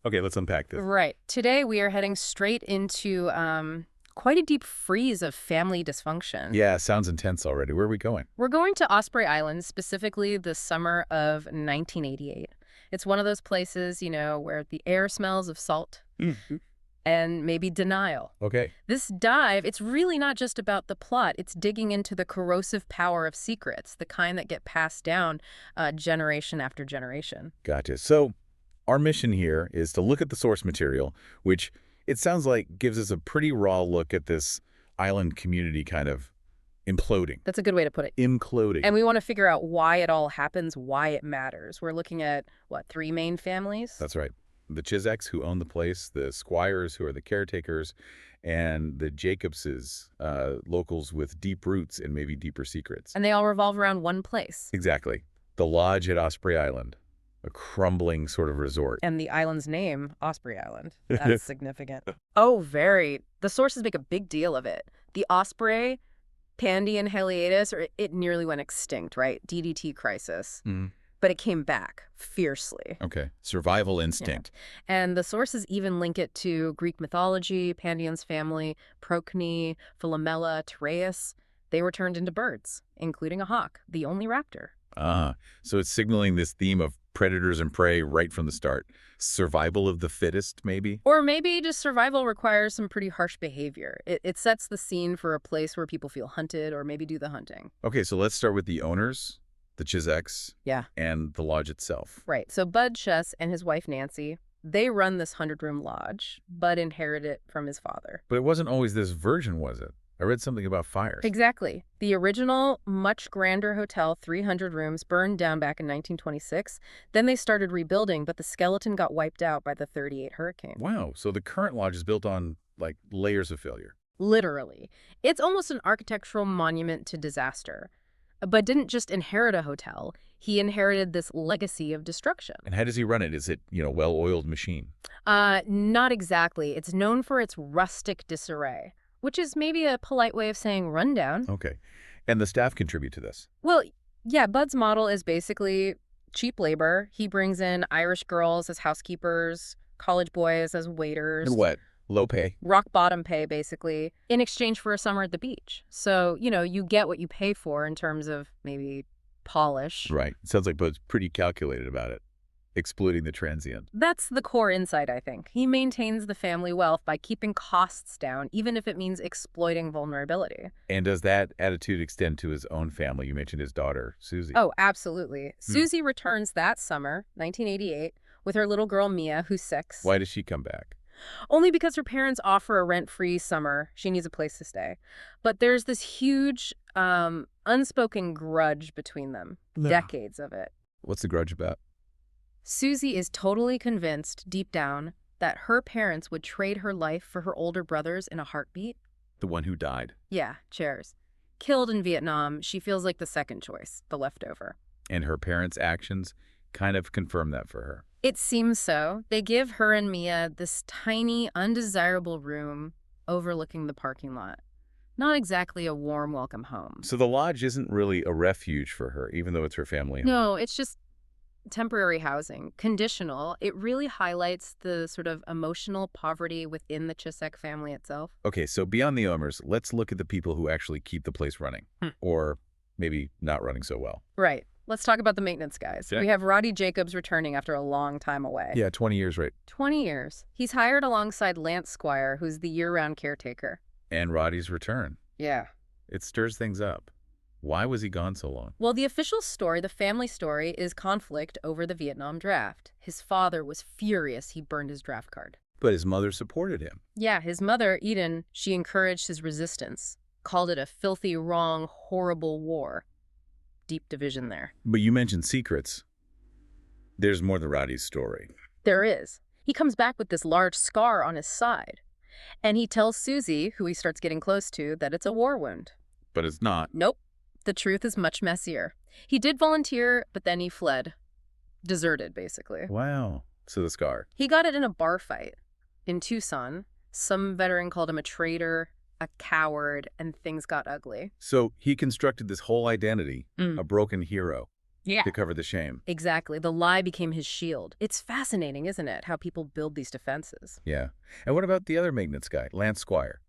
Okay, let's unpack this. Right. Today we are heading straight into quite a deep freeze of family dysfunction. Yeah, sounds intense already. Where are we going? We're going to Osprey Island, specifically the summer of 1988. It's one of those places, where the air smells of salt and maybe denial. Okay. This dive, it's really not just about the plot. It's digging into the corrosive power of secrets, the kind that get passed down generation after generation. Gotcha. So our mission here is to look at the source material, which it sounds like gives us a pretty raw look at this island community kind of imploding. That's a good way to put it. Imploding. And we want to figure out why it all happens, why it matters. We're looking at, what, 3 main families? That's right. The Chizeks, who own the place, the Squires, who are the caretakers, and the Jacobses, locals with deep roots and maybe deeper secrets. And they all revolve around one place. Exactly. The Lodge at Osprey Island, a crumbling sort of resort. And the island's name, Osprey Island. That's significant. Oh, very. The sources make a big deal of it. The Osprey, Pandion Heliatus, it nearly went extinct, right? DDT crisis. But it came back fiercely. Okay. Survival instinct. Yeah. And the sources even link it to Greek mythology, Pandion's family, Procne, Philomela, Tereus. They were turned into birds, including a hawk, the only raptor. So it's signaling this theme of predators and prey right from the start. Survival of the fittest, maybe? Or maybe just survival requires some pretty harsh behavior. It sets the scene for a place where people feel hunted or maybe do the hunting. Okay, so let's start with the owners, the Chizeks, and the lodge itself. Right. So Bud Chess and his wife Nancy, they run this 100-room lodge. Bud inherited it from his father. But it wasn't always this version, was it? I read something about fires. Exactly. The original, much grander hotel, 300 rooms, burned down back in 1926. Then they started rebuilding, but the skeleton got wiped out by the 38 hurricane. Wow. So the current lodge is built on, like, layers of failure. Literally. It's almost an architectural monument to disaster. But didn't just inherit a hotel. He inherited this legacy of destruction. And how does he run it? Is it, well-oiled machine? Not exactly. It's known for its rustic disarray, which is maybe a polite way of saying rundown. Okay. And the staff contribute to this? Well, yeah, Bud's model is basically cheap labor. He brings in Irish girls as housekeepers, college boys as waiters. And what? Low pay? Rock bottom pay, basically, in exchange for a summer at the beach. So, you get what you pay for in terms of maybe polish. Right. Sounds like Bud's pretty calculated about it, exploiting the transient. That's the core insight, I think. He maintains the family wealth by keeping costs down, even if it means exploiting vulnerability. And does that attitude extend to his own family? You mentioned his daughter, Susie. Oh, absolutely. Susie returns that summer, 1988, with her little girl, Mia, who's 6. Why does she come back? Only because her parents offer a rent-free summer. She needs a place to stay. But there's this huge, unspoken grudge between them. Decades of it. What's the grudge about? Susie is totally convinced, deep down, that her parents would trade her life for her older brother's in a heartbeat. The one who died. Yeah, chairs. Killed in Vietnam, she feels like the second choice, the leftover. And her parents' actions kind of confirm that for her. It seems so. They give her and Mia this tiny, undesirable room overlooking the parking lot. Not exactly a warm welcome home. So the lodge isn't really a refuge for her, even though it's her family home. No, it's just temporary housing. Conditional. It really highlights the sort of emotional poverty within the Chizek family itself. Okay, so beyond the owners, let's look at the people who actually keep the place running. Or maybe not running so well. Right. Let's talk about the maintenance guys. Okay. We have Roddy Jacobs returning after a long time away. Yeah, 20 years, right. 20 years. He's hired alongside Lorna Squire, who's the year-round caretaker. And Roddy's return. Yeah. It stirs things up. Why was he gone so long? Well, the official story, the family story, is conflict over the Vietnam draft. His father was furious he burned his draft card. But his mother supported him. Yeah, his mother, Eden, she encouraged his resistance, called it a filthy, wrong, horrible war. Deep division there. But you mentioned secrets. There's more to Roddy's story. There is. He comes back with this large scar on his side. And he tells Susie, who he starts getting close to, that it's a war wound. But it's not. Nope. The truth is much messier. He did volunteer, but then he fled. Deserted, basically. Wow. So the scar. He got it in a bar fight in Tucson. Some veteran called him a traitor, a coward, and things got ugly. So he constructed this whole identity, a broken hero. Yeah. to cover the shame. Exactly. The lie became his shield. It's fascinating, isn't it, how people build these defenses? Yeah. And what about the other maintenance guy, Lance Squire,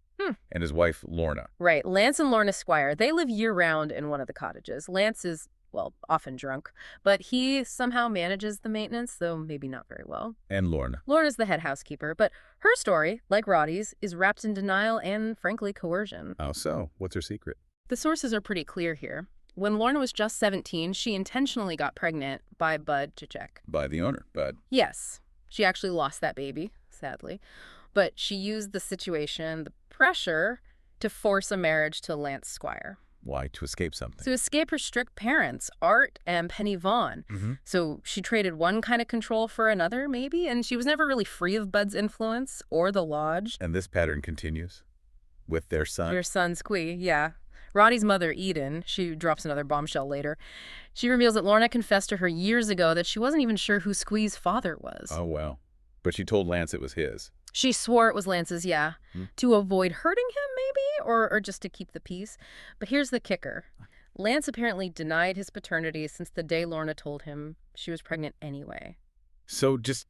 and his wife, Lorna? Right. Lance and Lorna Squire, they live year-round in one of the cottages. Lance is, well, often drunk, but he somehow manages the maintenance, though maybe not very well. And Lorna. Lorna's the head housekeeper, but her story, like Roddy's, is wrapped in denial and, frankly, coercion. How so? What's her secret? The sources are pretty clear here. When Lorna was just 17, she intentionally got pregnant by Bud Chizek. By the owner, Bud. Yes, she actually lost that baby, sadly. But she used the situation, the pressure, to force a marriage to Lance Squire. Why? To escape something. To escape her strict parents, Art and Penny Vaughn. So she traded one kind of control for another, maybe, and she was never really free of Bud's influence or the lodge. And this pattern continues with their son? Their son, Squee, yeah. Roddy's mother, Eden, she drops another bombshell later. She reveals that Lorna confessed to her years ago that she wasn't even sure who Squee's father was. Oh, wow. But she told Lance it was his. She swore it was Lance's, yeah, to avoid hurting him, maybe, or just to keep the peace. But here's the kicker. Lance apparently denied his paternity since the day Lorna told him she was pregnant anyway. So just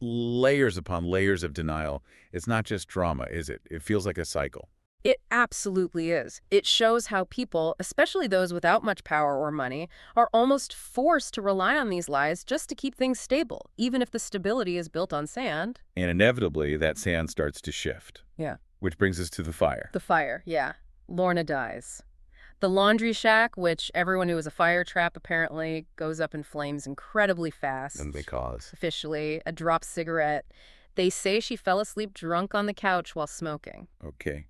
layers upon layers of denial. It's not just drama, is it? It feels like a cycle. It absolutely is. It shows how people, especially those without much power or money, are almost forced to rely on these lies just to keep things stable, even if the stability is built on sand. And inevitably, that sand starts to shift. Yeah. Which brings us to the fire. The fire, yeah. Lorna dies. The laundry shack, which everyone knew was a fire trap apparently, goes up in flames incredibly fast. And because? Officially, a dropped cigarette. They say she fell asleep drunk on the couch while smoking. Okay.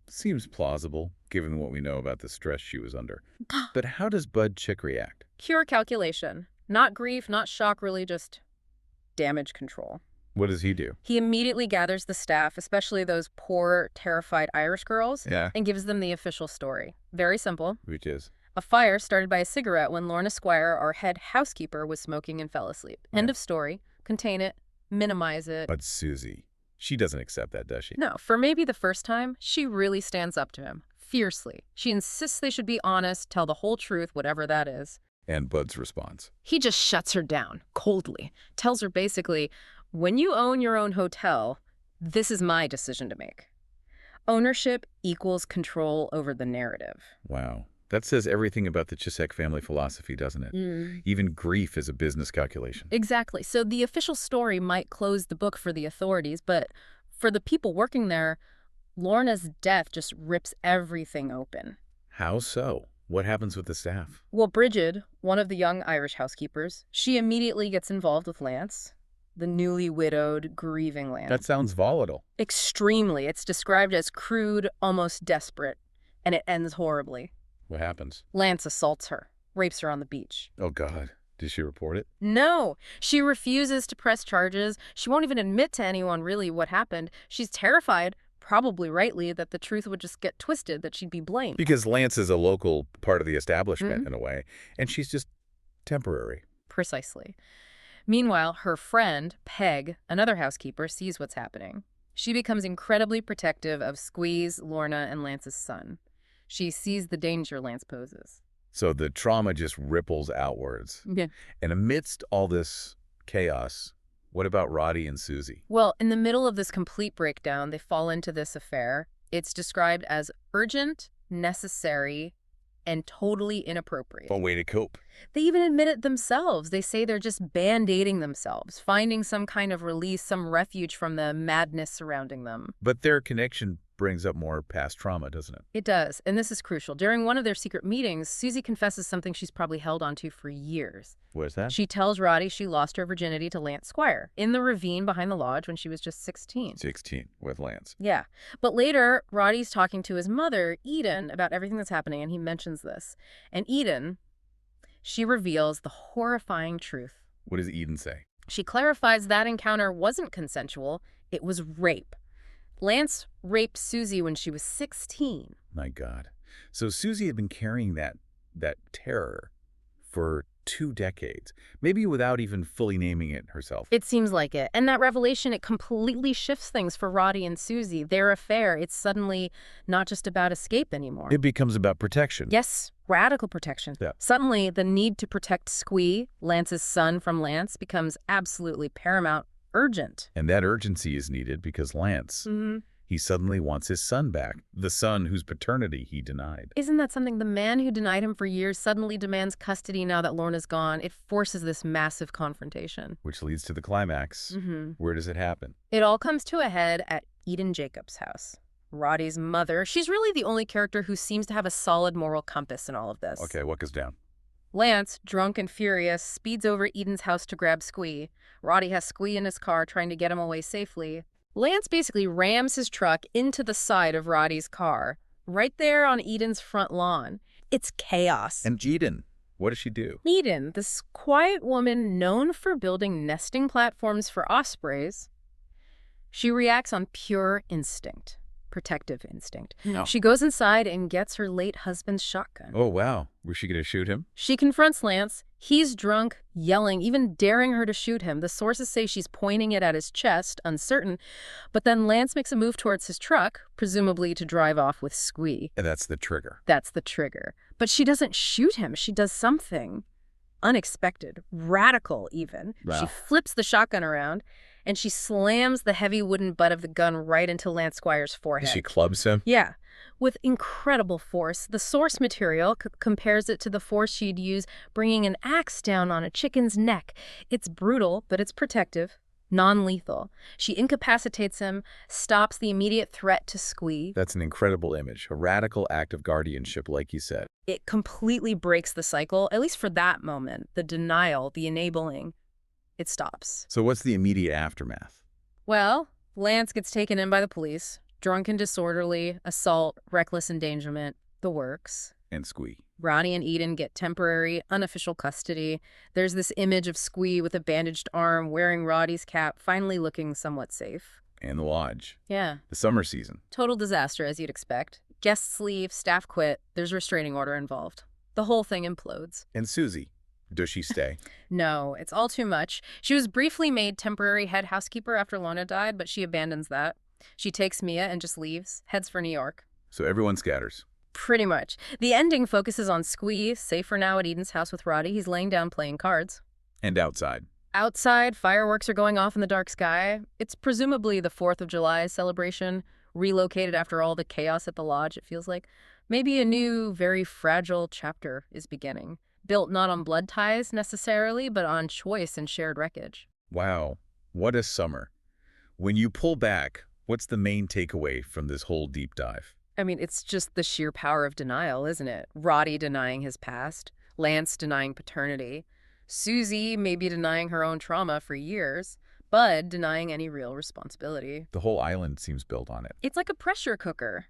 Seems plausible, given what we know about the stress she was under. But how does Bud Chick react? Pure calculation. Not grief, not shock, really, just damage control. What does he do? He immediately gathers the staff, especially those poor, terrified Irish girls, and gives them the official story. Very simple. Which is? A fire started by a cigarette when Lorna Squire, our head housekeeper, was smoking and fell asleep. End of story. Contain it. Minimize it. But Susie, she doesn't accept that, does she? No, for maybe the first time, she really stands up to him, fiercely. She insists they should be honest, tell the whole truth, whatever that is. And Bud's response? He just shuts her down, coldly. Tells her basically, when you own your own hotel, this is my decision to make. Ownership equals control over the narrative. Wow. That says everything about the Chizek family philosophy, doesn't it? Even grief is a business calculation. Exactly. So the official story might close the book for the authorities, but for the people working there, Lorna's death just rips everything open. How so? What happens with the staff? Well, Bridget, one of the young Irish housekeepers, she immediately gets involved with Lance, the newly widowed, grieving Lance. That sounds volatile. Extremely. It's described as crude, almost desperate, and it ends horribly. What happens? Lance assaults her, rapes her on the beach. Oh, God. Did she report it? No. She refuses to press charges. She won't even admit to anyone really what happened. She's terrified, probably rightly, that the truth would just get twisted, that she'd be blamed. Because Lance is a local part of the establishment, in a way, and she's just temporary. Precisely. Meanwhile, her friend, Peg, another housekeeper, sees what's happening. She becomes incredibly protective of Squeeze, Lorna, and Lance's son. She sees the danger Lance poses. So the trauma just ripples outwards. Yeah. And amidst all this chaos, what about Roddy and Susie? Well, in the middle of this complete breakdown, they fall into this affair. It's described as urgent, necessary, and totally inappropriate. A way to cope. They even admit it themselves. They say they're just band-aiding themselves, finding some kind of release, some refuge from the madness surrounding them. But their connection brings up more past trauma, doesn't it? It does, and this is crucial. During one of their secret meetings, Susie confesses something she's probably held onto for years. Where's that? She tells Roddy she lost her virginity to Lance Squire in the ravine behind the lodge when she was just 16. 16, with Lance. Yeah. But later, Roddy's talking to his mother, Eden, about everything that's happening, and he mentions this. And Eden, she reveals the horrifying truth. What does Eden say? She clarifies that encounter wasn't consensual, it was rape. Lance raped Susie when she was 16. My God. So Susie had been carrying that terror for 2 decades, maybe without even fully naming it herself. It seems like it. And that revelation, it completely shifts things for Roddy and Susie. Their affair, it's suddenly not just about escape anymore. It becomes about protection. Yes, radical protection. Yeah. Suddenly, the need to protect Squee, Lance's son from Lance, becomes absolutely paramount, urgent. And that urgency is needed because Lance, he suddenly wants his son back, the son whose paternity he denied. Isn't that something? The man who denied him for years suddenly demands custody now that Lorna's gone. It forces this massive confrontation. Which leads to the climax. Where does it happen? It all comes to a head at Eden Jacobs' house. Roddy's mother, she's really the only character who seems to have a solid moral compass in all of this. Okay, what goes down? Lance, drunk and furious, speeds over Eden's house to grab Squee. Roddy has Squee in his car trying to get him away safely. Lance basically rams his truck into the side of Roddy's car, right there on Eden's front lawn. It's chaos. And Eden, what does she do? Eden, this quiet woman known for building nesting platforms for ospreys, she reacts on pure instinct, protective instinct. No. She goes inside and gets her late husband's shotgun. Oh, wow. Was she going to shoot him? She confronts Lance. He's drunk, yelling, even daring her to shoot him. The sources say she's pointing it at his chest, uncertain. But then Lance makes a move towards his truck, presumably to drive off with Squee. And that's the trigger. That's the trigger. But she doesn't shoot him. She does something unexpected, radical even. Wow. She flips the shotgun around, and she slams the heavy wooden butt of the gun right into Lance Squire's forehead. She clubs him? Yeah. With incredible force. The source material compares it to the force she'd use bringing an axe down on a chicken's neck. It's brutal, but it's protective, non-lethal. She incapacitates him, stops the immediate threat to Squee. That's an incredible image, a radical act of guardianship, like you said. It completely breaks the cycle, at least for that moment. The denial, the enabling, it stops. So what's the immediate aftermath? Well, Lance gets taken in by the police. Drunk and disorderly, assault, reckless endangerment, the works. And Squee. Roddy and Eden get temporary, unofficial custody. There's this image of Squee with a bandaged arm, wearing Roddy's cap, finally looking somewhat safe. And the lodge. Yeah. The summer season. Total disaster, as you'd expect. Guests leave, staff quit, there's restraining order involved. The whole thing implodes. And Susie, does she stay? No, it's all too much. She was briefly made temporary head housekeeper after Lorna died, but she abandons that. She takes Mia and just leaves, heads for New York. So everyone scatters. Pretty much. The ending focuses on Squee, safe for now at Eden's house with Roddy. He's laying down playing cards. And outside. Outside, fireworks are going off in the dark sky. It's presumably the 4th of July celebration, relocated after all the chaos at the lodge, it feels like. Maybe a new, very fragile chapter is beginning. Built not on blood ties necessarily, but on choice and shared wreckage. Wow, what a summer. When you pull back, what's the main takeaway from this whole deep dive? I mean, it's just the sheer power of denial, isn't it? Roddy denying his past, Lance denying paternity, Susie maybe denying her own trauma for years, Bud denying any real responsibility. The whole island seems built on it. It's like a pressure cooker.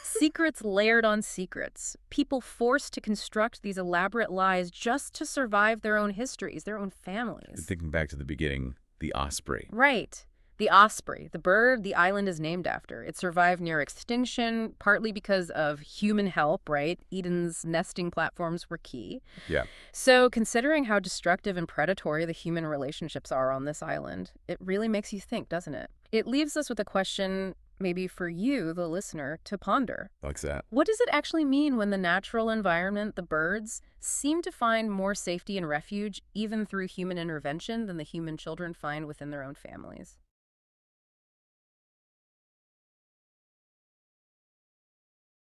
Secrets layered on secrets. People forced to construct these elaborate lies just to survive their own histories, their own families. Thinking back to the beginning, the Osprey. Right. The Osprey, the bird the island is named after. It survived near extinction, partly because of human help, right? Eden's nesting platforms were key. Yeah. So considering how destructive and predatory the human relationships are on this island, it really makes you think, doesn't it? It leaves us with a question, maybe for you, the listener, to ponder. Like that. What does it actually mean when the natural environment, the birds, seem to find more safety and refuge, even through human intervention, than the human children find within their own families?